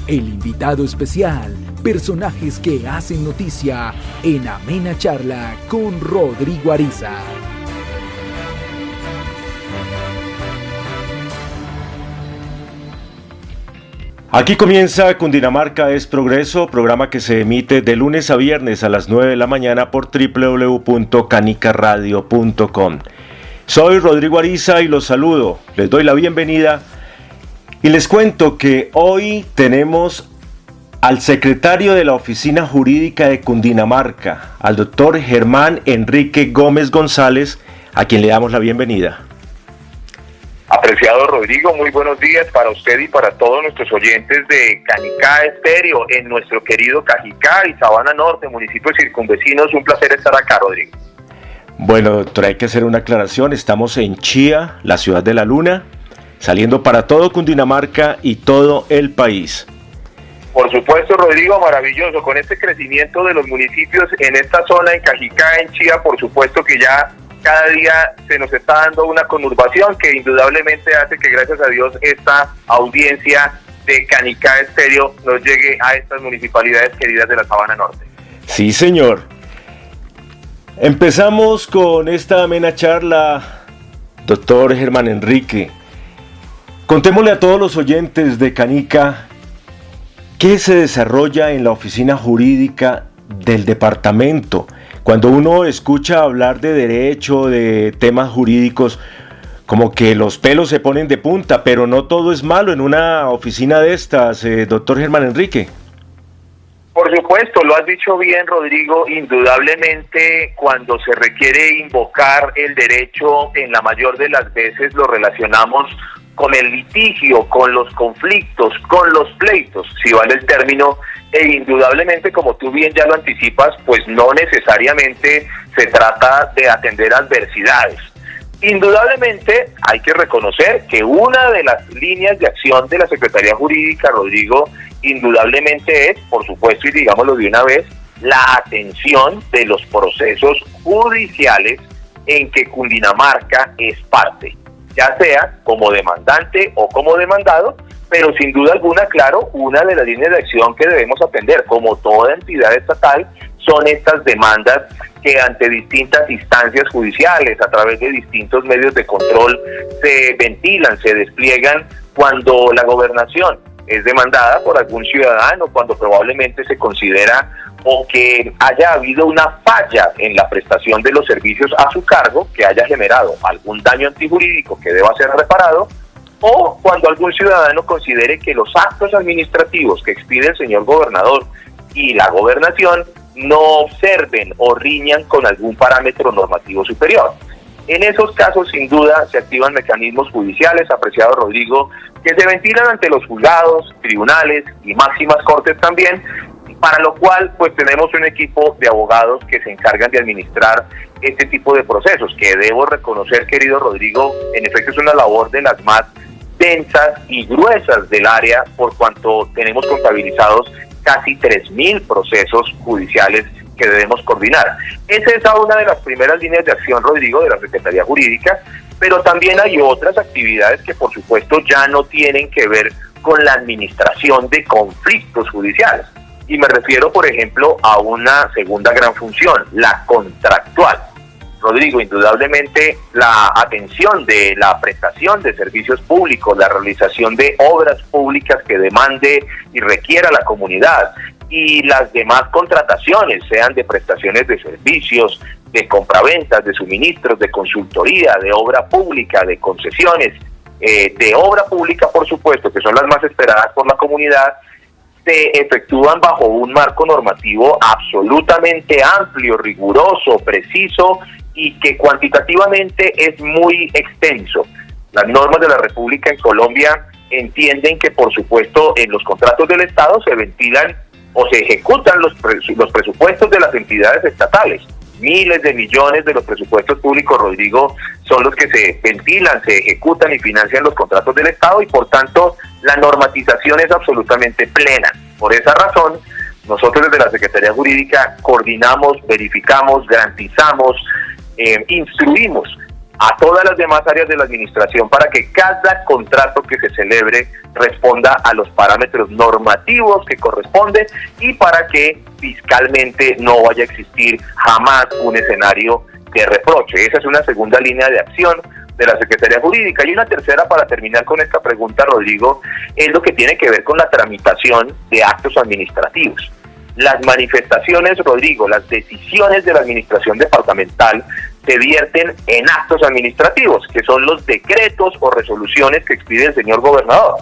el invitado especial, personajes que hacen noticia en Amena Charla con Rodrigo Ariza. Aquí comienza Cundinamarca es Progreso, programa que se emite de lunes a viernes a las 9 de la mañana por www.canicaradio.com. Soy Rodrigo Ariza y los saludo, les doy la bienvenida y les cuento que hoy tenemos al secretario de la Oficina Jurídica de Cundinamarca, al doctor Germán Enrique Gómez González, a quien le damos la bienvenida. Apreciado Rodrigo, muy buenos días para usted y para todos nuestros oyentes de Canicá Estéreo en nuestro querido Cajicá y Sabana Norte, municipios circunvecinos. Un placer estar acá, Rodrigo. Bueno, doctor, hay que hacer una aclaración. Estamos en Chía, la ciudad de la luna, saliendo para todo Cundinamarca y todo el país. Por supuesto, Rodrigo, maravilloso. Con este crecimiento de los municipios en esta zona, en Cajicá, en Chía, por supuesto que ya cada día se nos está dando una conurbación que indudablemente hace que, gracias a Dios, esta audiencia de Canicá Estéreo nos llegue a estas municipalidades queridas de la Sabana Norte. Sí, señor. Empezamos con esta amena charla, doctor Germán Enrique. Contémosle a todos los oyentes de Canica qué se desarrolla en la oficina jurídica del departamento. Cuando uno escucha hablar de derecho, de temas jurídicos, como que los pelos se ponen de punta, pero no todo es malo en una oficina de estas, doctor Germán Enrique. Por supuesto, lo has dicho bien, Rodrigo. Indudablemente, cuando se requiere invocar el derecho, en la mayor de las veces lo relacionamos con el litigio, con los conflictos, con los pleitos, si vale el término, e indudablemente, como tú bien ya lo anticipas, pues no necesariamente se trata de atender adversidades. Indudablemente hay que reconocer que una de las líneas de acción de la Secretaría Jurídica, Rodrigo, indudablemente es, por supuesto, y digámoslo de una vez, la atención de los procesos judiciales en que Cundinamarca es parte, ya sea como demandante o como demandado, pero sin duda alguna, claro, una de las líneas de acción que debemos atender, como toda entidad estatal, son estas demandas que ante distintas instancias judiciales, a través de distintos medios de control, se ventilan, se despliegan cuando la gobernación es demandada por algún ciudadano, cuando probablemente se considera o que haya habido una falla en la prestación de los servicios a su cargo, que haya generado algún daño antijurídico que deba ser reparado, o cuando algún ciudadano considere que los actos administrativos que expide el señor gobernador y la gobernación no observen o riñan con algún parámetro normativo superior. En esos casos, sin duda, se activan mecanismos judiciales, apreciado Rodrigo, que se ventilan ante los juzgados, tribunales y máximas cortes también, para lo cual pues tenemos un equipo de abogados que se encargan de administrar este tipo de procesos, que debo reconocer, querido Rodrigo, en efecto es una labor de las más densas y gruesas del área, por cuanto tenemos contabilizados casi 3.000 procesos judiciales que debemos coordinar. Esa es una de las primeras líneas de acción, Rodrigo, de la Secretaría Jurídica, pero también hay otras actividades que por supuesto ya no tienen que ver con la administración de conflictos judiciales. Y me refiero, por ejemplo, a una segunda gran función, la contractual. Rodrigo, indudablemente la atención de la prestación de servicios públicos, la realización de obras públicas que demande y requiera la comunidad y las demás contrataciones, sean de prestaciones de servicios, de compraventas, de suministros, de consultoría, de obra pública, de concesiones, de obra pública, por supuesto, que son las más esperadas por la comunidad, se efectúan bajo un marco normativo absolutamente amplio, riguroso, preciso y que cuantitativamente es muy extenso. Las normas de la República en Colombia entienden que, por supuesto, en los contratos del Estado se ventilan o se ejecutan los presupuestos de las entidades estatales. Miles de millones de los presupuestos públicos, Rodrigo, son los que se ventilan, se ejecutan y financian los contratos del Estado y, por tanto, la normatización es absolutamente plena. Por esa razón, nosotros desde la Secretaría Jurídica coordinamos, verificamos, garantizamos, instruimos a todas las demás áreas de la administración para que cada contrato que se celebre responda a los parámetros normativos que corresponden y para que fiscalmente no vaya a existir jamás un escenario de reproche. Esa es una segunda línea de acción de la Secretaría Jurídica. Y una tercera, para terminar con esta pregunta, Rodrigo, es lo que tiene que ver con la tramitación de actos administrativos. Las manifestaciones, Rodrigo, las decisiones de la administración departamental se vierten en actos administrativos, que son los decretos o resoluciones que expide el señor gobernador.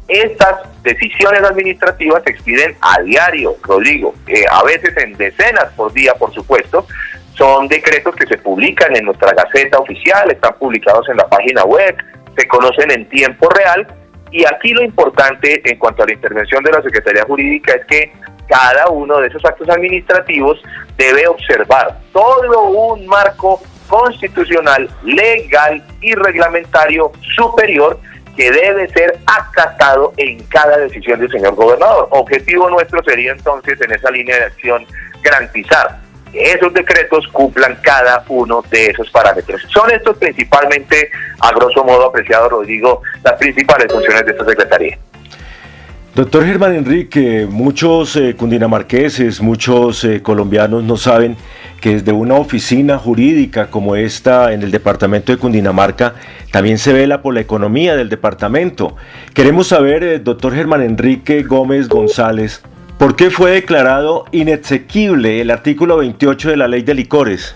Estas decisiones administrativas se expiden a diario, Rodrigo, a veces en decenas por día, por supuesto. Son decretos que se publican en nuestra Gaceta Oficial, están publicados en la página web, se conocen en tiempo real. Y aquí lo importante en cuanto a la intervención de la Secretaría Jurídica es que cada uno de esos actos administrativos debe observar todo un marco constitucional, legal y reglamentario superior que debe ser acatado en cada decisión del señor gobernador. Objetivo nuestro sería entonces, en esa línea de acción, garantizar que esos decretos cumplan cada uno de esos parámetros. Son estos principalmente, a grosso modo, apreciado Rodrigo, las principales funciones de esta Secretaría. Doctor Germán Enrique, muchos cundinamarqueses, muchos colombianos no saben que desde una oficina jurídica como esta en el departamento de Cundinamarca también se vela por la economía del departamento. Queremos saber, doctor Germán Enrique Gómez González, ¿por qué fue declarado inexequible el artículo 28 de la Ley de Licores?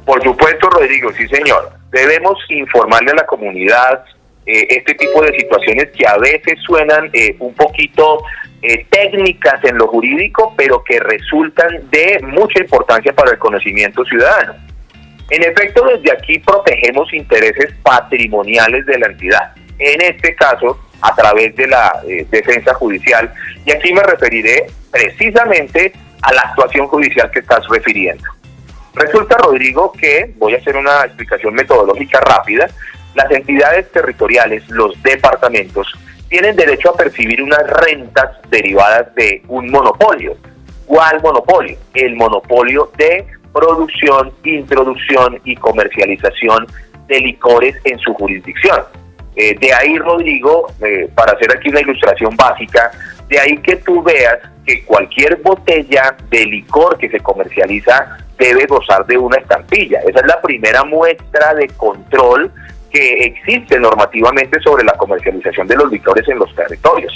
Por supuesto, Rodrigo, sí señor. Debemos informarle a la comunidad este tipo de situaciones que a veces suenan un poquito técnicas en lo jurídico, pero que resultan de mucha importancia para el conocimiento ciudadano. En efecto, desde aquí protegemos intereses patrimoniales de la entidad, en este caso a través de la defensa judicial, y aquí me referiré precisamente a la actuación judicial que estás refiriendo. Resulta, Rodrigo, que voy a hacer una explicación metodológica rápida. Las entidades territoriales, los departamentos, tienen derecho a percibir unas rentas derivadas de un monopolio. ¿Cuál monopolio? El monopolio de producción, introducción y comercialización de licores en su jurisdicción. De ahí, Rodrigo, para hacer aquí una ilustración básica, de ahí que tú veas que cualquier botella de licor que se comercializa debe gozar de una estampilla. Esa es la primera muestra de control que existe normativamente sobre la comercialización de los licores en los territorios.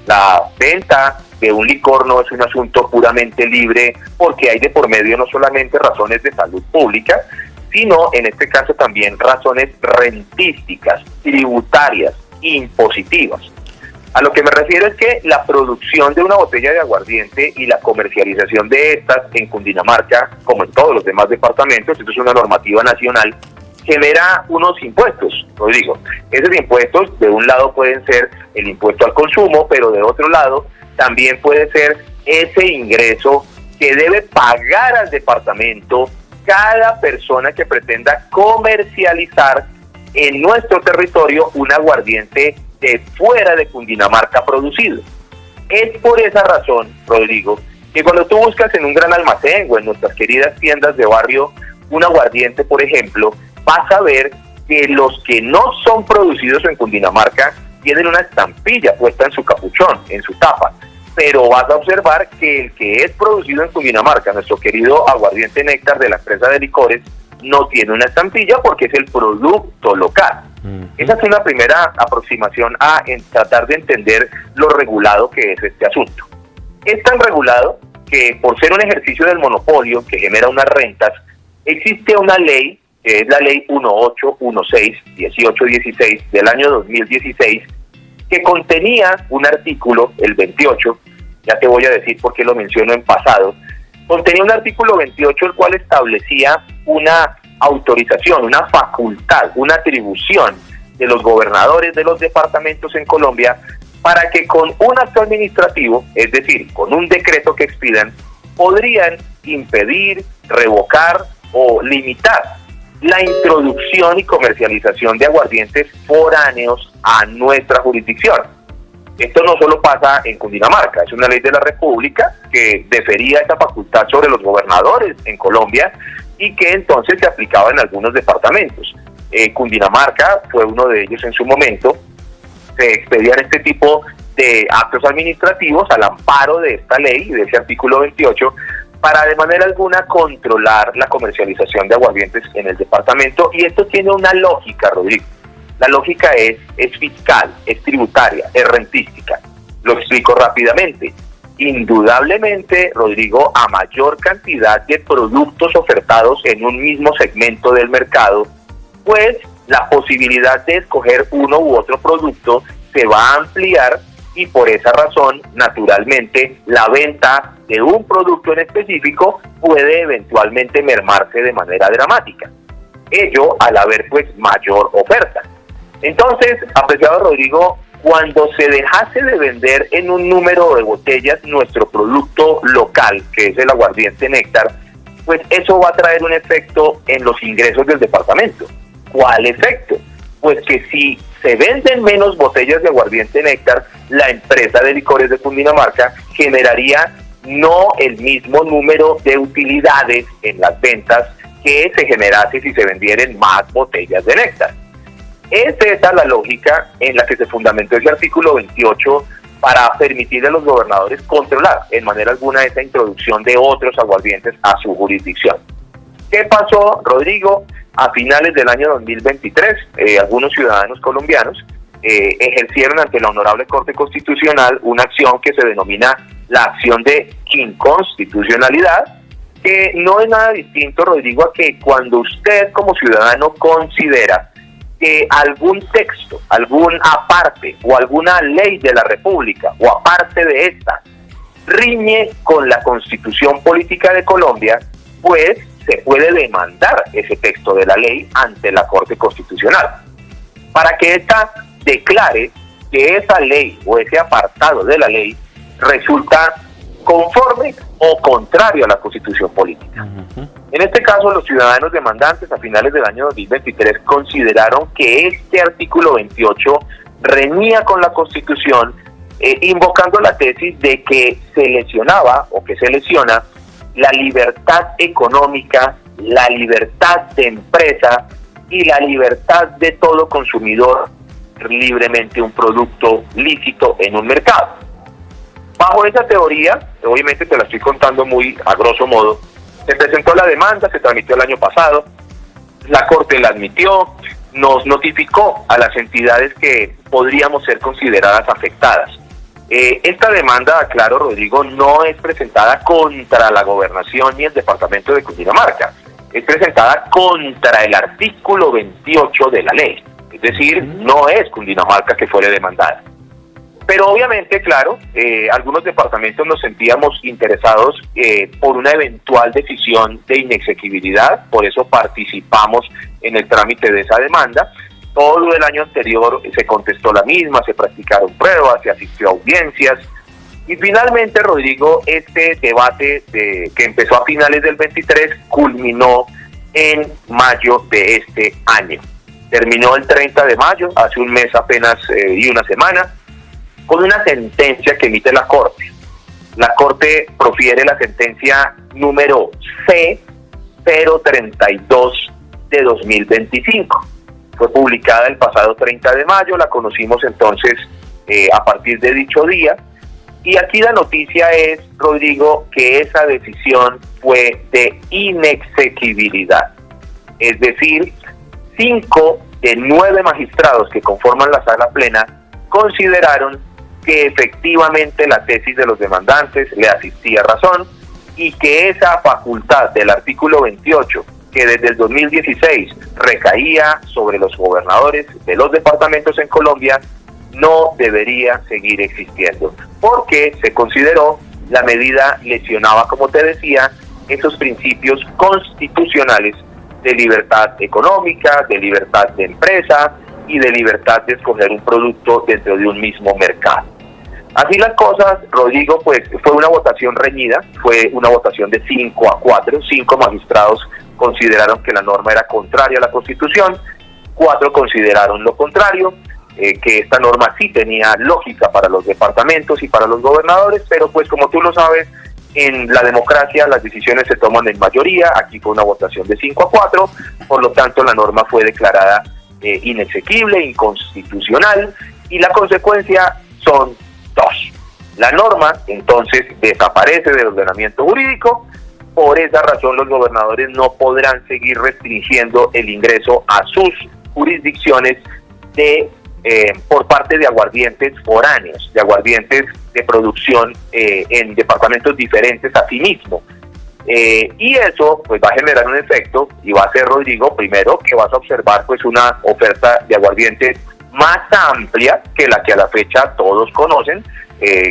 La venta de un licor no es un asunto puramente libre porque hay de por medio no solamente razones de salud pública, sino en este caso también razones rentísticas, tributarias, impositivas. A lo que me refiero es que la producción de una botella de aguardiente y la comercialización de estas en Cundinamarca, como en todos los demás departamentos, esto es una normativa nacional, genera unos impuestos, Rodrigo. Esos impuestos de un lado pueden ser el impuesto al consumo, pero de otro lado también puede ser ese ingreso que debe pagar al departamento cada persona que pretenda comercializar en nuestro territorio un aguardiente de fuera de Cundinamarca producido. Es por esa razón, Rodrigo, que cuando tú buscas en un gran almacén o en nuestras queridas tiendas de barrio un aguardiente, por ejemplo, vas a ver que los que no son producidos en Cundinamarca tienen una estampilla puesta en su capuchón, en su tapa, pero vas a observar que el que es producido en Cundinamarca, nuestro querido aguardiente Néctar de la empresa de licores, no tiene una estampilla porque es el producto local. Esa es una primera aproximación a tratar de entender lo regulado que es este asunto. Es tan regulado que por ser un ejercicio del monopolio que genera unas rentas, existe una ley, que es la ley 1816-1816 del año 2016, que contenía un artículo, el 28, ya te voy a decir por qué lo menciono en pasado, contenía un artículo 28 el cual establecía una autorización, una facultad, una atribución de los gobernadores de los departamentos en Colombia para que con un acto administrativo, es decir, con un decreto que expidan, podrían impedir, revocar o limitar la introducción y comercialización de aguardientes foráneos a nuestra jurisdicción. Esto no solo pasa en Cundinamarca, es una ley de la República que defería esta facultad sobre los gobernadores en Colombia y que entonces se aplicaba en algunos departamentos. Cundinamarca fue uno de ellos en su momento. Se expedían este tipo de actos administrativos al amparo de esta ley, de ese artículo 28, para de manera alguna controlar la comercialización de aguardientes en el departamento. Y esto tiene una lógica, Rodrigo. La lógica es fiscal, es tributaria, es rentística. Lo explico rápidamente. Indudablemente, Rodrigo, a mayor cantidad de productos ofertados en un mismo segmento del mercado, pues la posibilidad de escoger uno u otro producto se va a ampliar, y por esa razón, naturalmente, la venta de un producto en específico puede eventualmente mermarse de manera dramática. Ello al haber pues mayor oferta. Entonces, apreciado Rodrigo, cuando se dejase de vender en un número de botellas nuestro producto local, que es el aguardiente Néctar, pues eso va a traer un efecto en los ingresos del departamento. ¿Cuál efecto? Pues que si se venden menos botellas de aguardiente Néctar, la empresa de licores de Cundinamarca generaría no el mismo número de utilidades en las ventas que se generase si se vendieran más botellas de Néctar. Es esa la lógica en la que se fundamentó ese artículo 28 para permitirle a los gobernadores controlar en manera alguna esa introducción de otros aguardientes a su jurisdicción. ¿Qué pasó, Rodrigo? A finales del año 2023, algunos ciudadanos colombianos ejercieron ante la Honorable Corte Constitucional una acción que se denomina la acción de inconstitucionalidad, que no es nada distinto, Rodrigo, a que cuando usted como ciudadano considera que algún texto, algún aparte o alguna ley de la República o aparte de esta riñe con la Constitución Política de Colombia, pues se puede demandar ese texto de la ley ante la Corte Constitucional para que ésta declare que esa ley o ese apartado de la ley resulta conforme o contrario a la Constitución Política. En este caso, los ciudadanos demandantes a finales del año 2023 consideraron que este artículo 28 reñía con la Constitución, invocando la tesis de que se lesionaba o que se lesiona la libertad económica, la libertad de empresa y la libertad de todo consumidor libremente un producto lícito en un mercado. Bajo esa teoría, obviamente te la estoy contando muy a grosso modo, se presentó la demanda, se tramitó el año pasado, la Corte la admitió, nos notificó a las entidades que podríamos ser consideradas afectadas. Esta demanda, aclaro, Rodrigo, no es presentada contra la gobernación ni el departamento de Cundinamarca, es presentada contra el artículo 28 de la ley, es decir, no es Cundinamarca que fuere demandada. Pero obviamente, claro, algunos departamentos nos sentíamos interesados por una eventual decisión de inexequibilidad, por eso participamos en el trámite de esa demanda. Todo el año anterior se contestó la misma, se practicaron pruebas, se asistió a audiencias y finalmente, Rodrigo, este debate que empezó a finales del 23 culminó en mayo de este año. Terminó el 30 de mayo, hace un mes apenas y una semana, con una sentencia que emite la Corte. La Corte profiere la sentencia número C-032 de 2025. Fue publicada el pasado 30 de mayo, la conocimos entonces a partir de dicho día. Y aquí la noticia es, Rodrigo, que esa decisión fue de inexequibilidad. Es decir, 5 de 9 magistrados que conforman la sala plena consideraron que efectivamente la tesis de los demandantes le asistía razón y que esa facultad del artículo 28, que desde el 2016 recaía sobre los gobernadores de los departamentos en Colombia, no debería seguir existiendo, porque se consideró la medida lesionaba, como te decía, esos principios constitucionales de libertad económica, de libertad de empresa y de libertad de escoger un producto dentro de un mismo mercado. Así las cosas, Rodrigo, pues fue una votación reñida, fue una votación de 5-4, 5 magistrados consideraron que la norma era contraria a la Constitución, 4 consideraron lo contrario, que esta norma sí tenía lógica para los departamentos y para los gobernadores, pero pues como tú lo sabes, En la democracia las decisiones se toman en mayoría, aquí fue una votación de 5-4, por lo tanto la norma fue declarada inexequible, inconstitucional, y la consecuencia son dos. La norma entonces desaparece del ordenamiento jurídico. Por esa razón los gobernadores no podrán seguir restringiendo el ingreso a sus jurisdicciones por parte de aguardientes foráneos, de aguardientes de producción en departamentos diferentes a sí mismo. Y eso pues va a generar un efecto, y va a ser, Rodrigo, primero que vas a observar pues una oferta de aguardientes más amplia que la que a la fecha todos conocen.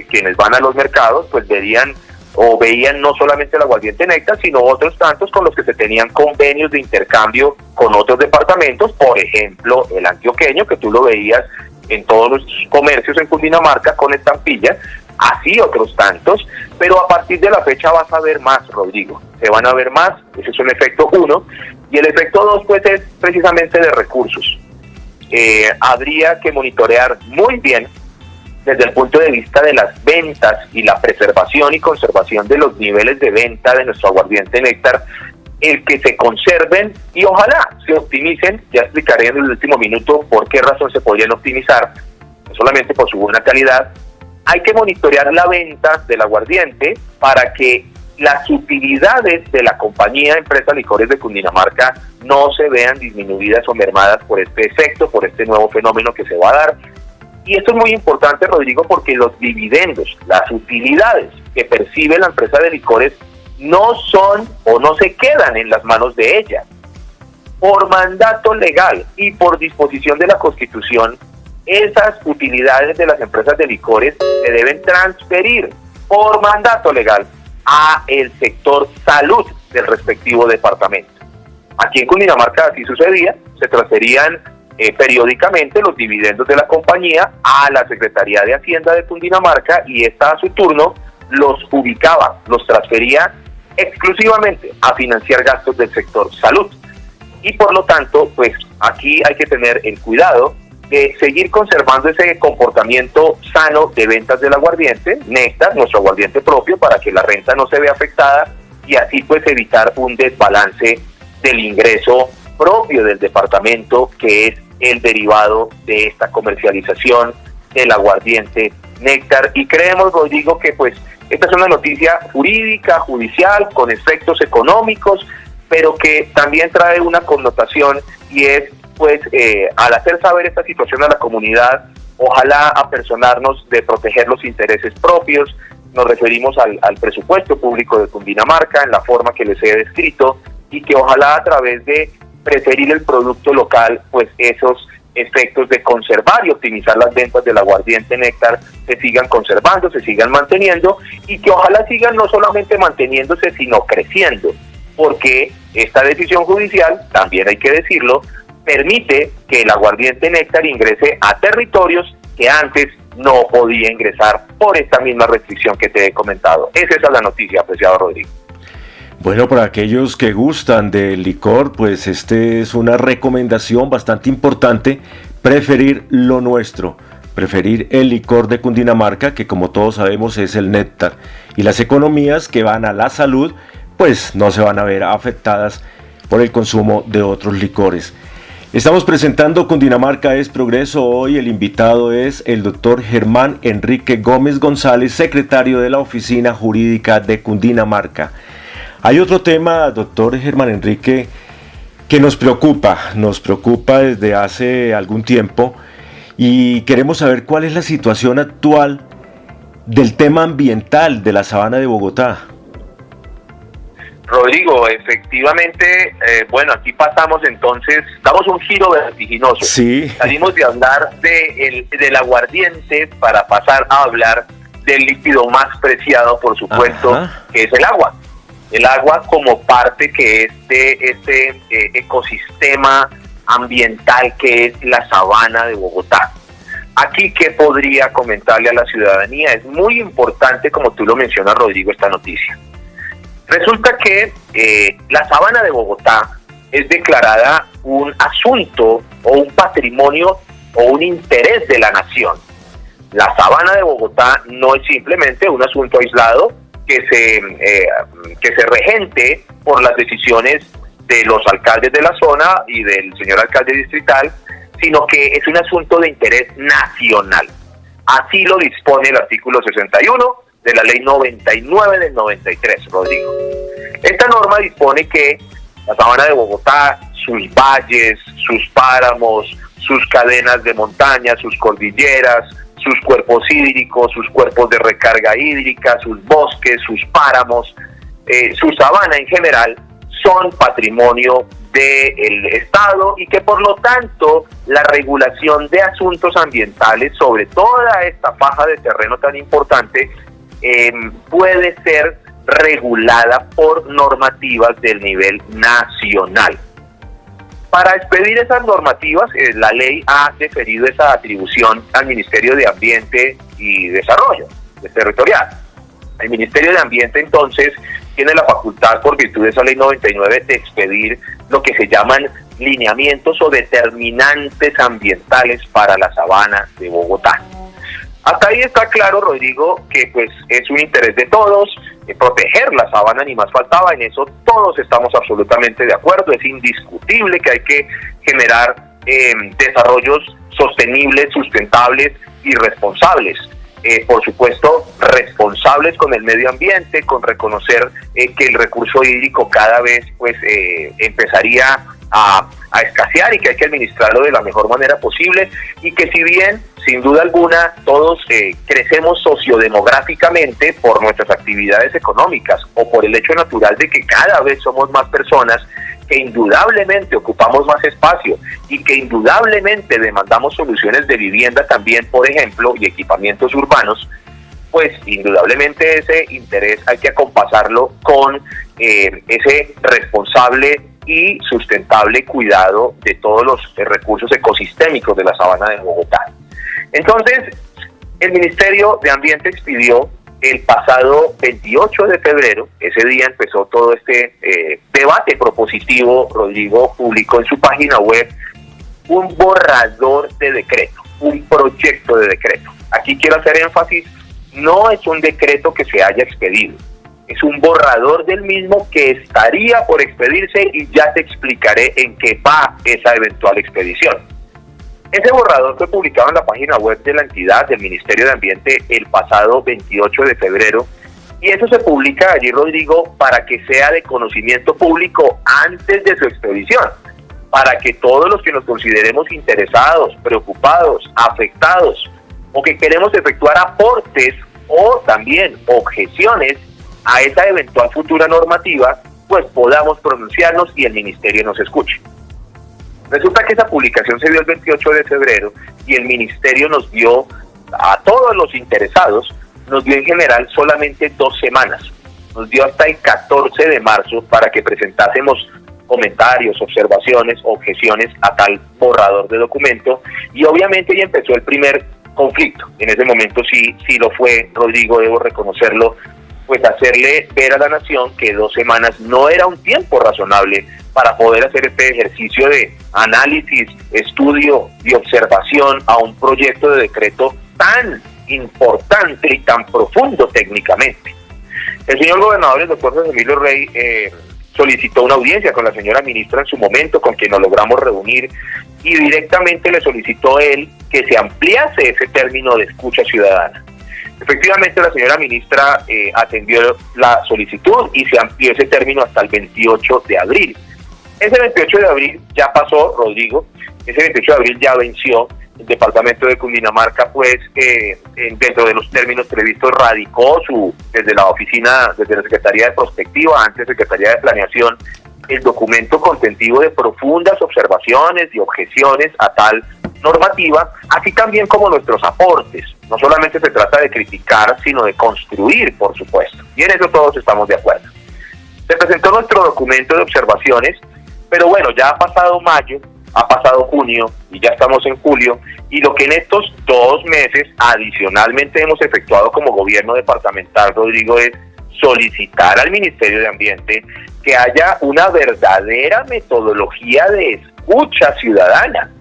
Quienes van a los mercados pues veían no solamente el aguardiente Néctar, sino otros tantos con los que se tenían convenios de intercambio con otros departamentos, por ejemplo el antioqueño, que tú lo veías en todos los comercios en Cundinamarca con estampillas, así otros tantos, pero a partir de la fecha vas a ver más, Rodrigo, se van a ver más. Ese es el efecto 1, y el efecto 2 pues es precisamente de recursos. Habría que monitorear muy bien desde el punto de vista de las ventas y la preservación y conservación de los niveles de venta de nuestro aguardiente Néctar, el que se conserven y ojalá se optimicen. Ya explicaré en el último minuto por qué razón se podrían optimizar, no solamente por su buena calidad. Hay que monitorear la venta del aguardiente para que las utilidades de la compañía Empresa Licores de Cundinamarca no se vean disminuidas o mermadas por este efecto, por este nuevo fenómeno que se va a dar. Y esto es muy importante, Rodrigo, porque los dividendos, las utilidades que percibe la empresa de licores no son o no se quedan en las manos de ella. Por mandato legal y por disposición de la Constitución, esas utilidades de las empresas de licores se deben transferir por mandato legal a el sector salud del respectivo departamento. Aquí en Cundinamarca así sucedía, se transferían periódicamente los dividendos de la compañía a la Secretaría de Hacienda de Cundinamarca, y esta a su turno los ubicaba, los transfería exclusivamente a financiar gastos del sector salud. Y por lo tanto, pues aquí hay que tener el cuidado de seguir conservando ese comportamiento sano de ventas del aguardiente Néctar, nuestro aguardiente propio, para que la renta no se vea afectada y así pues evitar un desbalance del ingreso propio del departamento, que es el derivado de esta comercialización del aguardiente Néctar. Y creemos, Rodrigo, que pues esta es una noticia jurídica, judicial, con efectos económicos, pero que también trae una connotación, y es pues al hacer saber esta situación a la comunidad, ojalá apersonarnos de proteger los intereses propios. Nos referimos al presupuesto público de Cundinamarca en la forma que les he descrito, y que ojalá a través de preferir el producto local, pues esos efectos de conservar y optimizar las ventas del aguardiente Néctar se sigan conservando, se sigan manteniendo, y que ojalá sigan no solamente manteniéndose, sino creciendo, porque esta decisión judicial, también hay que decirlo, permite que el aguardiente Néctar ingrese a territorios que antes no podía ingresar por esta misma restricción que te he comentado. Esa es la noticia, apreciado Rodrigo. Bueno, para aquellos que gustan del licor, pues este es una recomendación bastante importante: preferir lo nuestro, preferir el licor de Cundinamarca, que como todos sabemos es el Néctar, y las economías que van a la salud pues no se van a ver afectadas por el consumo de otros licores. Estamos presentando Cundinamarca es Progreso. Hoy el invitado es el doctor Germán Enrique Gómez González, secretario de la Oficina Jurídica de Cundinamarca. Hay otro tema, doctor Germán Enrique, que nos preocupa desde hace algún tiempo, y queremos saber cuál es la situación actual del tema ambiental de la Sabana de Bogotá. Rodrigo, efectivamente, bueno, aquí pasamos entonces, damos un giro vertiginoso. Sí. Salimos de hablar del aguardiente para pasar a hablar del líquido más preciado, por supuesto, Ajá. que es el agua. El agua como parte que es de este ecosistema ambiental que es la Sabana de Bogotá. Aquí, ¿qué podría comentarle a la ciudadanía? Es muy importante, como tú lo mencionas, Rodrigo, esta noticia. Resulta que la Sabana de Bogotá es declarada un asunto o un patrimonio o un interés de la nación. La Sabana de Bogotá no es simplemente un asunto aislado que se regente por las decisiones de los alcaldes de la zona y del señor alcalde distrital, sino que es un asunto de interés nacional. Así lo dispone el artículo 61 de la ley 99 del 93, Rodrigo. Esta norma dispone que la Sabana de Bogotá, sus valles, sus páramos, sus cadenas de montaña, sus cordilleras, sus cuerpos hídricos, sus cuerpos de recarga hídrica, sus bosques, sus páramos, su sabana en general, son patrimonio del Estado y que por lo tanto la regulación de asuntos ambientales sobre toda esta faja de terreno tan importante puede ser regulada por normativas del nivel nacional. Para expedir esas normativas, la ley ha deferido esa atribución al Ministerio de Ambiente y Desarrollo Territorial. El Ministerio de Ambiente entonces tiene la facultad, por virtud de esa ley 99, de expedir lo que se llaman lineamientos o determinantes ambientales para la Sabana de Bogotá. Hasta ahí está claro, Rodrigo, que pues es un interés de todos proteger la sabana, ni más faltaba. En eso todos estamos absolutamente de acuerdo. Es indiscutible que hay que generar desarrollos sostenibles, sustentables y responsables. Por supuesto, responsables con el medio ambiente, con reconocer que el recurso hídrico cada vez pues empezaría a escasear y que hay que administrarlo de la mejor manera posible, y que si bien, sin duda alguna, todos crecemos sociodemográficamente por nuestras actividades económicas o por el hecho natural de que cada vez somos más personas, que indudablemente ocupamos más espacio y que indudablemente demandamos soluciones de vivienda también, por ejemplo, y equipamientos urbanos, pues indudablemente ese interés hay que acompasarlo con ese responsable y sustentable cuidado de todos los recursos ecosistémicos de la Sabana de Bogotá. Entonces, el Ministerio de Ambiente expidió el pasado 28 de febrero, ese día empezó todo este debate propositivo. Rodrigo publicó en su página web un borrador de decreto, un proyecto de decreto. Aquí quiero hacer énfasis, no es un decreto que se haya expedido, es un borrador del mismo que estaría por expedirse y ya te explicaré en qué va esa eventual expedición. Ese borrador fue publicado en la página web de la entidad del Ministerio de Ambiente el pasado 28 de febrero y eso se publica allí, Rodrigo, para que sea de conocimiento público antes de su expedición, para que todos los que nos consideremos interesados, preocupados, afectados o que queremos efectuar aportes o también objeciones a esa eventual futura normativa, pues podamos pronunciarnos y el Ministerio nos escuche. Resulta que esa publicación se dio el 28 de febrero y el Ministerio nos dio a todos los interesados, nos dio en general solamente 2 semanas. Nos dio hasta el 14 de marzo para que presentásemos comentarios, observaciones, objeciones a tal borrador de documento y obviamente ya empezó el primer conflicto. En ese momento sí lo fue, Rodrigo, debo reconocerlo, pues hacerle ver a la nación que 2 semanas no era un tiempo razonable para poder hacer este ejercicio de análisis, estudio y observación a un proyecto de decreto tan importante y tan profundo técnicamente. El señor gobernador, el doctor José Emilio Rey, solicitó una audiencia con la señora ministra en su momento, con quien nos logramos reunir, y directamente le solicitó él que se ampliase ese término de escucha ciudadana. Efectivamente, la señora ministra atendió la solicitud y se amplió ese término hasta el 28 de abril. Ese 28 de abril ya pasó, Rodrigo, ese 28 de abril ya venció. El departamento de Cundinamarca, pues, dentro de los términos previstos, radicó desde la oficina, desde la Secretaría de Prospectiva, antes Secretaría de Planeación, el documento contentivo de profundas observaciones y objeciones a tal normativa, así también como nuestros aportes. No solamente se trata de criticar, sino de construir, por supuesto. Y en eso todos estamos de acuerdo. Se presentó nuestro documento de observaciones, pero bueno, ya ha pasado mayo, ha pasado junio y ya estamos en julio, y lo que en estos 2 meses adicionalmente hemos efectuado como gobierno departamental, Rodrigo, es solicitar al Ministerio de Ambiente que haya una verdadera metodología de escucha ciudadana.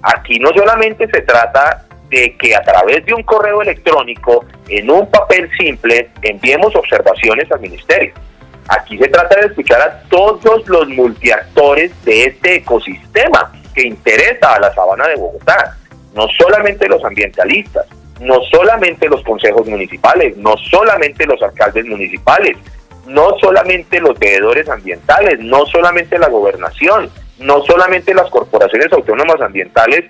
Aquí no solamente se trata de que a través de un correo electrónico, en un papel simple, enviemos observaciones al ministerio. Aquí se trata de escuchar a todos los multiactores de este ecosistema que interesa a la Sabana de Bogotá, no solamente los ambientalistas, no solamente los consejos municipales, no solamente los alcaldes municipales, no solamente los veedores ambientales, no solamente la gobernación, no solamente las corporaciones autónomas ambientales,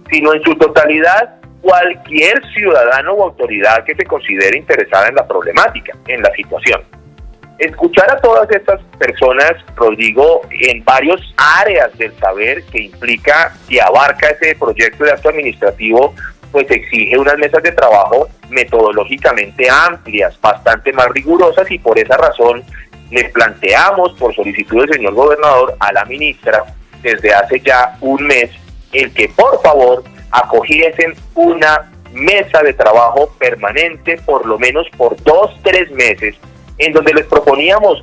sino en su totalidad cualquier ciudadano o autoridad que se considere interesada en la problemática, en la situación. Escuchar a todas estas personas, Rodrigo, en varias áreas del saber que implica, que abarca ese proyecto de acto administrativo, pues exige unas mesas de trabajo metodológicamente amplias, bastante más rigurosas, y por esa razón le planteamos, por solicitud del señor gobernador, a la ministra, desde hace ya un mes, el que por favor acogiesen una mesa de trabajo permanente, por lo menos por 2-3 meses, en donde les proponíamos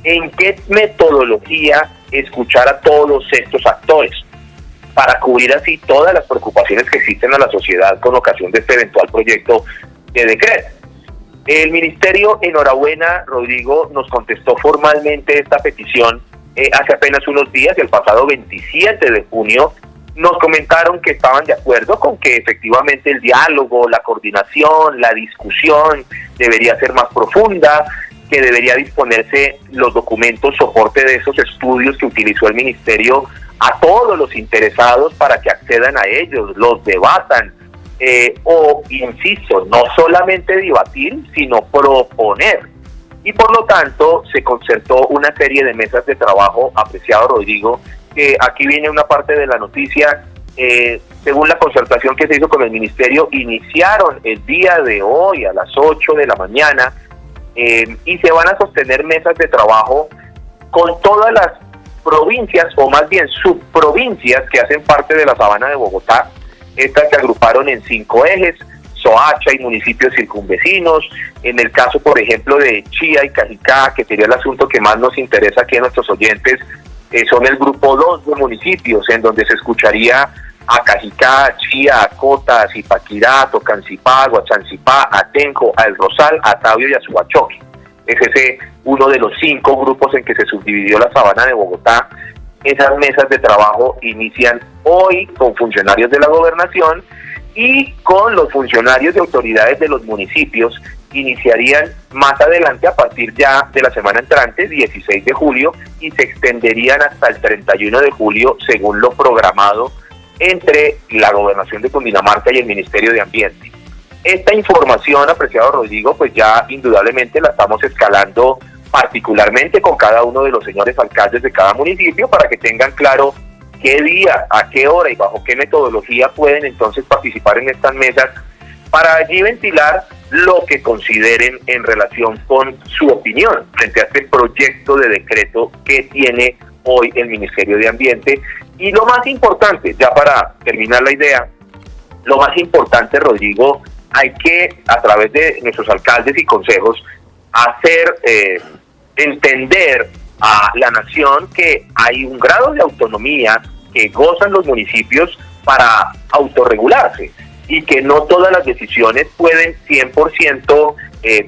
en qué metodología escuchar a todos estos actores, para cubrir así todas las preocupaciones que existen en la sociedad con ocasión de este eventual proyecto de decreto. El ministerio, enhorabuena, Rodrigo, nos contestó formalmente esta petición hace apenas unos días, el pasado 27 de junio, nos comentaron que estaban de acuerdo con que efectivamente el diálogo, la coordinación, la discusión debería ser más profunda, que debería disponerse los documentos soporte de esos estudios que utilizó el ministerio a todos los interesados para que accedan a ellos, los debatan, o, insisto, no solamente debatir, sino proponer. Y por lo tanto se concertó una serie de mesas de trabajo, apreciado Rodrigo, que aquí viene una parte de la noticia. Según la concertación que se hizo con el ministerio, iniciaron el día de hoy a las 8 de la mañana, y se van a sostener mesas de trabajo con todas las provincias, o más bien subprovincias, que hacen parte de la Sabana de Bogotá. Estas se agruparon en 5 ejes: Soacha y municipios circunvecinos. En el caso, por ejemplo, de Chía y Cajicá, que sería el asunto que más nos interesa aquí a nuestros oyentes, son el grupo 2 de municipios, en donde se escucharía a Cajicá, Chía, Acota, Zipaquirá, Tocancipá, Guachancipá, Atenjo, a El Rosal, a Tabio y a Subachoque. Es ese uno de los 5 grupos en que se subdividió la Sabana de Bogotá. Esas mesas de trabajo inician hoy con funcionarios de la gobernación y con los funcionarios de autoridades de los municipios. Iniciarían más adelante, a partir ya de la semana entrante, 16 de julio, y se extenderían hasta el 31 de julio, según lo programado entre la Gobernación de Cundinamarca y el Ministerio de Ambiente. Esta información, apreciado Rodrigo, pues ya indudablemente la estamos escalando particularmente con cada uno de los señores alcaldes de cada municipio, para que tengan claro qué día, a qué hora y bajo qué metodología pueden entonces participar en estas mesas, para allí ventilar lo que consideren en relación con su opinión frente a este proyecto de decreto que tiene hoy el Ministerio de Ambiente. Y lo más importante, ya para terminar la idea, lo más importante, Rodrigo, hay que, a través de nuestros alcaldes y consejos, hacer entender a la nación que hay un grado de autonomía que gozan los municipios para autorregularse, y que no todas las decisiones pueden 100%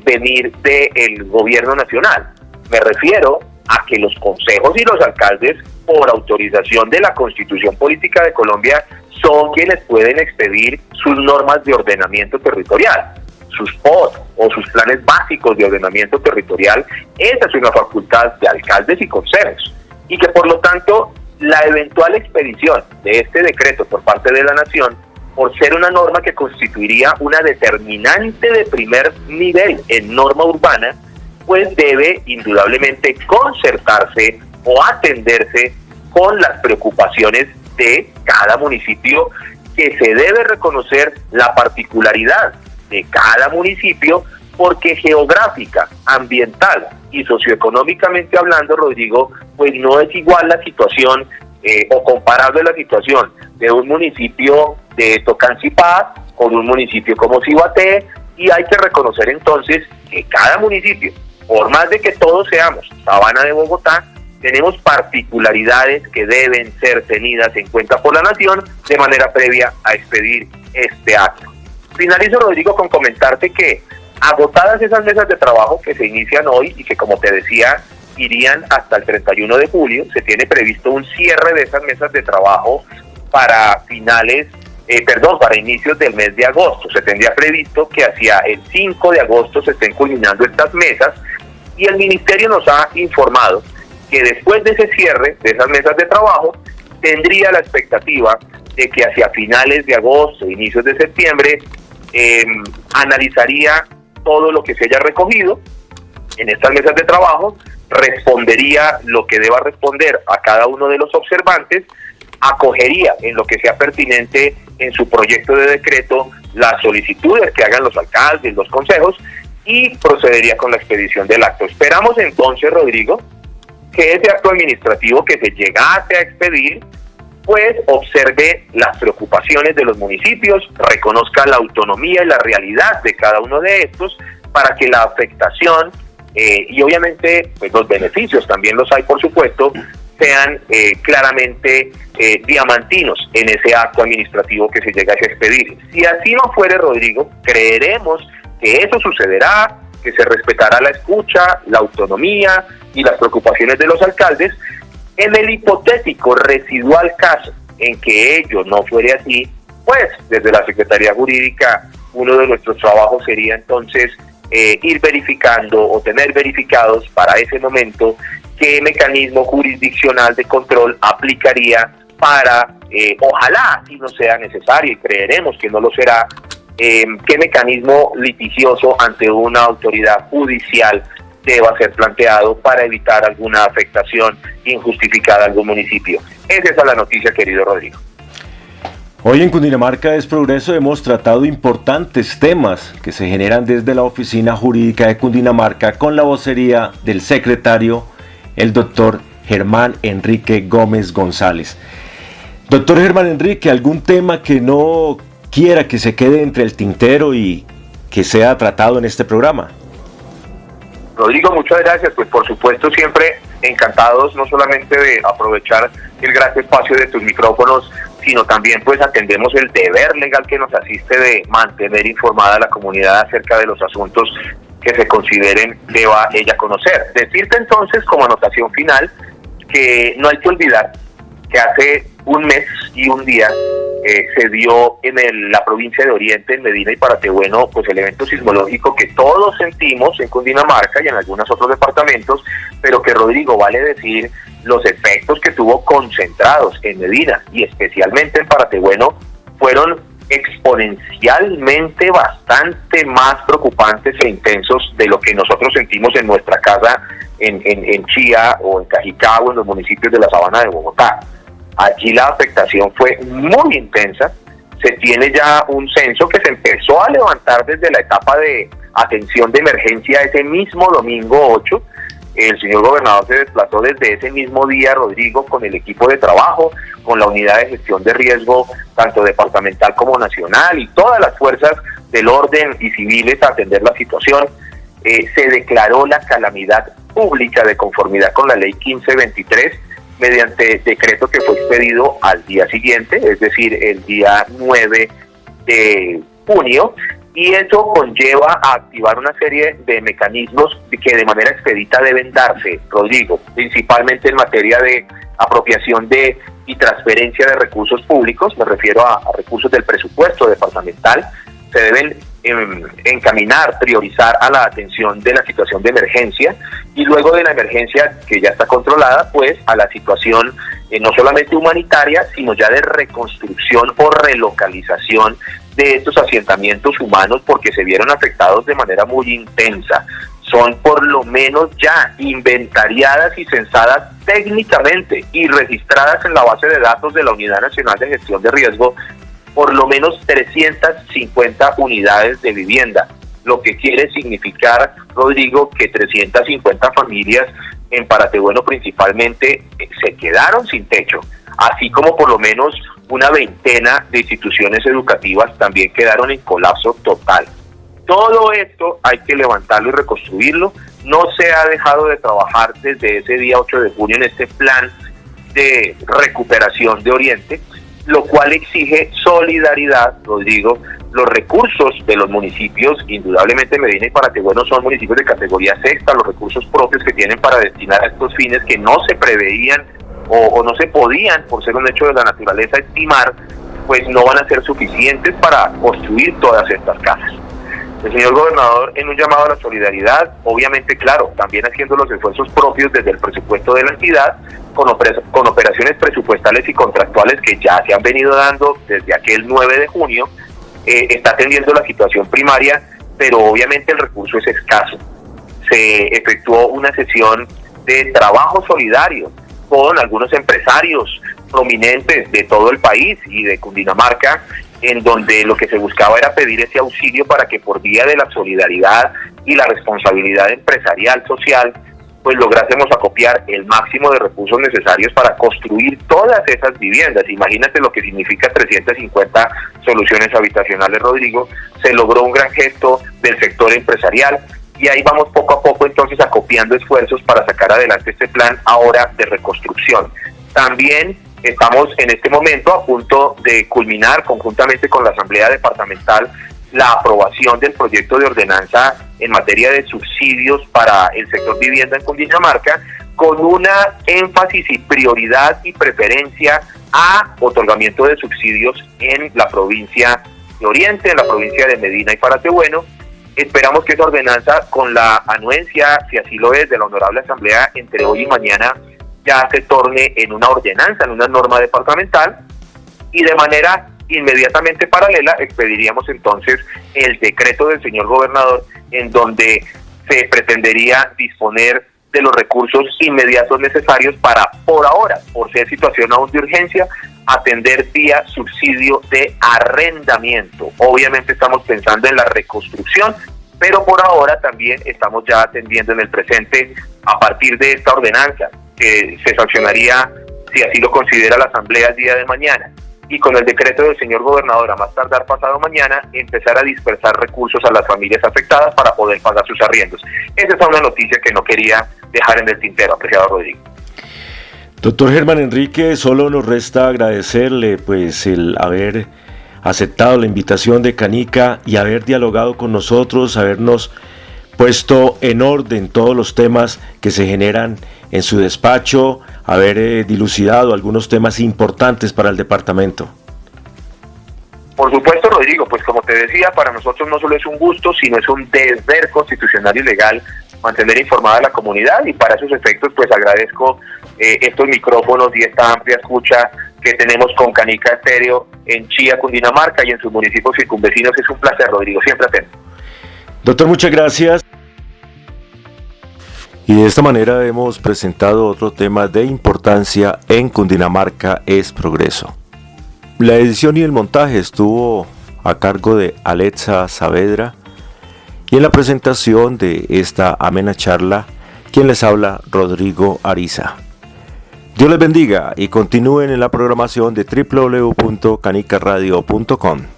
venir del gobierno nacional. Me refiero a que los consejos y los alcaldes, por autorización de la Constitución Política de Colombia, son quienes pueden expedir sus normas de ordenamiento territorial, sus POT o sus planes básicos de ordenamiento territorial. Esa es una facultad de alcaldes y consejos, y que por lo tanto la eventual expedición de este decreto por parte de la Nación, por ser una norma que constituiría una determinante de primer nivel en norma urbana, pues debe indudablemente concertarse o atenderse con las preocupaciones de cada municipio, que se debe reconocer la particularidad de cada municipio, porque geográfica, ambiental y socioeconómicamente hablando, Rodrigo, pues no es igual la situación o comparable la situación de un municipio de Tocancipá con un municipio como Cibaté, y hay que reconocer entonces que cada municipio, por más de que todos seamos Sabana de Bogotá, tenemos particularidades que deben ser tenidas en cuenta por la Nación de manera previa a expedir este acto. Finalizo, Rodrigo, con comentarte que agotadas esas mesas de trabajo que se inician hoy y que, como te decía, irían hasta el 31 de julio, se tiene previsto un cierre de esas mesas de trabajo para para inicios del mes de agosto. Se tendría previsto que hacia el 5 de agosto se estén culminando estas mesas, y el Ministerio nos ha informado que después de ese cierre de esas mesas de trabajo, tendría la expectativa de que hacia finales de agosto, inicios de septiembre, analizaría todo lo que se haya recogido en estas mesas de trabajo, respondería lo que deba responder a cada uno de los observantes, acogería en lo que sea pertinente en su proyecto de decreto las solicitudes que hagan los alcaldes, los consejos, y procedería con la expedición del acto. Esperamos entonces, Rodrigo, que ese acto administrativo que se llegase a expedir, pues observe las preocupaciones de los municipios, reconozca la autonomía y la realidad de cada uno de estos, para que la afectación y obviamente pues los beneficios, también los hay por supuesto, sean claramente diamantinos en ese acto administrativo que se llegase a expedir. Si así no fuere, Rodrigo, creeremos que eso sucederá, que se respetará la escucha, la autonomía y las preocupaciones de los alcaldes. En el hipotético residual caso en que ello no fuere así, pues desde la Secretaría Jurídica uno de nuestros trabajos sería entonces ir verificando o tener verificados para ese momento qué mecanismo jurisdiccional de control aplicaría para, ojalá si no sea necesario, y creeremos que no lo será, qué mecanismo litigioso ante una autoridad judicial deba ser planteado para evitar alguna afectación injustificada a algún municipio. Esa es la noticia, querido Rodrigo. Hoy en Cundinamarca es Progreso hemos tratado importantes temas que se generan desde la Oficina Jurídica de Cundinamarca con la vocería del secretario, el doctor Germán Enrique Gómez González. Doctor Germán Enrique, ¿algún tema que no quiera que se quede entre el tintero y que sea tratado en este programa? Rodrigo, muchas gracias. Pues por supuesto siempre encantados no solamente de aprovechar el gran espacio de tus micrófonos, sino también pues atendemos el deber legal que nos asiste de mantener informada a la comunidad acerca de los asuntos que se consideren deba ella conocer. Decirte entonces como anotación final que no hay que olvidar que hace un mes y un día se dio en la provincia de Oriente, en Medina y Paratebueno, pues el evento sismológico que todos sentimos en Cundinamarca y en algunos otros departamentos, pero que, Rodrigo, vale decir, los efectos que tuvo concentrados en Medina y especialmente en Paratebueno fueron exponencialmente bastante más preocupantes e intensos de lo que nosotros sentimos en nuestra casa en Chía o en Cajicá o en los municipios de la Sabana de Bogotá. Allí la afectación fue muy intensa. Se tiene ya un censo que se empezó a levantar desde la etapa de atención de emergencia ese mismo domingo 8. El señor gobernador se desplazó desde ese mismo día, Rodrigo, con el equipo de trabajo, con la unidad de gestión de riesgo, tanto departamental como nacional, y todas las fuerzas del orden y civiles a atender la situación. Se declaró la calamidad pública de conformidad con la ley 1523, mediante decreto que fue expedido al día siguiente, es decir, el día 9 de junio, y eso conlleva a activar una serie de mecanismos que de manera expedita deben darse, Rodrigo, principalmente en materia de apropiación y transferencia de recursos públicos, me refiero a recursos del presupuesto departamental. Se deben encaminar, priorizar a la atención de la situación de emergencia, y luego de la emergencia que ya está controlada, pues a la situación no solamente humanitaria, sino ya de reconstrucción o relocalización de estos asentamientos humanos, porque se vieron afectados de manera muy intensa. Son por lo menos ya inventariadas y censadas técnicamente y registradas en la base de datos de la Unidad Nacional de Gestión de Riesgo por lo menos 350 unidades de vivienda, lo que quiere significar, Rodrigo, que 350 familias en Paratebueno principalmente se quedaron sin techo, así como por lo menos una veintena de instituciones educativas también quedaron en colapso total. Todo esto hay que levantarlo y reconstruirlo no se ha dejado de trabajar desde ese día 8 de junio en este plan de recuperación de Oriente, lo cual exige solidaridad, Rodrigo. Los recursos de los municipios, indudablemente Medina y Paratebueno son municipios de categoría sexta, los recursos propios que tienen para destinar a estos fines que no se preveían o no se podían, por ser un hecho de la naturaleza, estimar, pues no van a ser suficientes para construir todas estas casas. El señor gobernador, en un llamado a la solidaridad, obviamente, claro, también haciendo los esfuerzos propios desde el presupuesto de la entidad, con operaciones presupuestales y contractuales que ya se han venido dando desde aquel 9 de junio, está atendiendo la situación primaria, pero obviamente el recurso es escaso. Se efectuó una sesión de trabajo solidario con algunos empresarios prominentes de todo el país y de Cundinamarca, en donde lo que se buscaba era pedir ese auxilio para que por vía de la solidaridad y la responsabilidad empresarial, social, pues lográsemos acopiar el máximo de recursos necesarios para construir todas esas viviendas. Imagínate lo que significa 350 soluciones habitacionales, Rodrigo. Se logró un gran gesto del sector empresarial y ahí vamos poco a poco entonces acopiando esfuerzos para sacar adelante este plan ahora de reconstrucción. También estamos en este momento a punto de culminar conjuntamente con la Asamblea Departamental la aprobación del proyecto de ordenanza en materia de subsidios para el sector vivienda en Cundinamarca, con una énfasis y prioridad y preferencia a otorgamiento de subsidios en la provincia de Oriente, en la provincia de Medina y Paratebueno. Esperamos que esa ordenanza, con la anuencia, si así lo es, de la Honorable Asamblea entre hoy y mañana, ya se torne en una ordenanza, en una norma departamental, y de manera inmediatamente paralela expediríamos entonces el decreto del señor gobernador, en donde se pretendería disponer de los recursos inmediatos necesarios para, por ahora, por ser situación aún de urgencia, atender vía subsidio de arrendamiento. Obviamente estamos pensando en la reconstrucción, pero por ahora también estamos ya atendiendo en el presente a partir de esta ordenanza, que se sancionaría, si así lo considera la Asamblea, el día de mañana. Y con el decreto del señor gobernador, a más tardar pasado mañana, empezar a dispersar recursos a las familias afectadas para poder pagar sus arriendos. Esa es una noticia que no quería dejar en el tintero, apreciado Rodrigo. Doctor Germán Enrique, solo nos resta agradecerle pues el haber aceptado la invitación de Canica y haber dialogado con nosotros, habernos puesto en orden todos los temas que se generan en su despacho, haber dilucidado algunos temas importantes para el departamento. Por supuesto, Rodrigo, pues como te decía, para nosotros no solo es un gusto, sino es un deber constitucional y legal mantener informada a la comunidad, y para esos efectos pues agradezco estos micrófonos y esta amplia escucha que tenemos con Canica Estéreo en Chía, Cundinamarca, y en sus municipios circunvecinos. Es un placer, Rodrigo, siempre atento. Doctor, muchas gracias. Y de esta manera hemos presentado otro tema de importancia en Cundinamarca es Progreso. La edición y el montaje estuvo a cargo de Alexa Saavedra, y en la presentación de esta amena charla, quien les habla, Rodrigo Ariza. Dios les bendiga y continúen en la programación de www.canicaradio.com.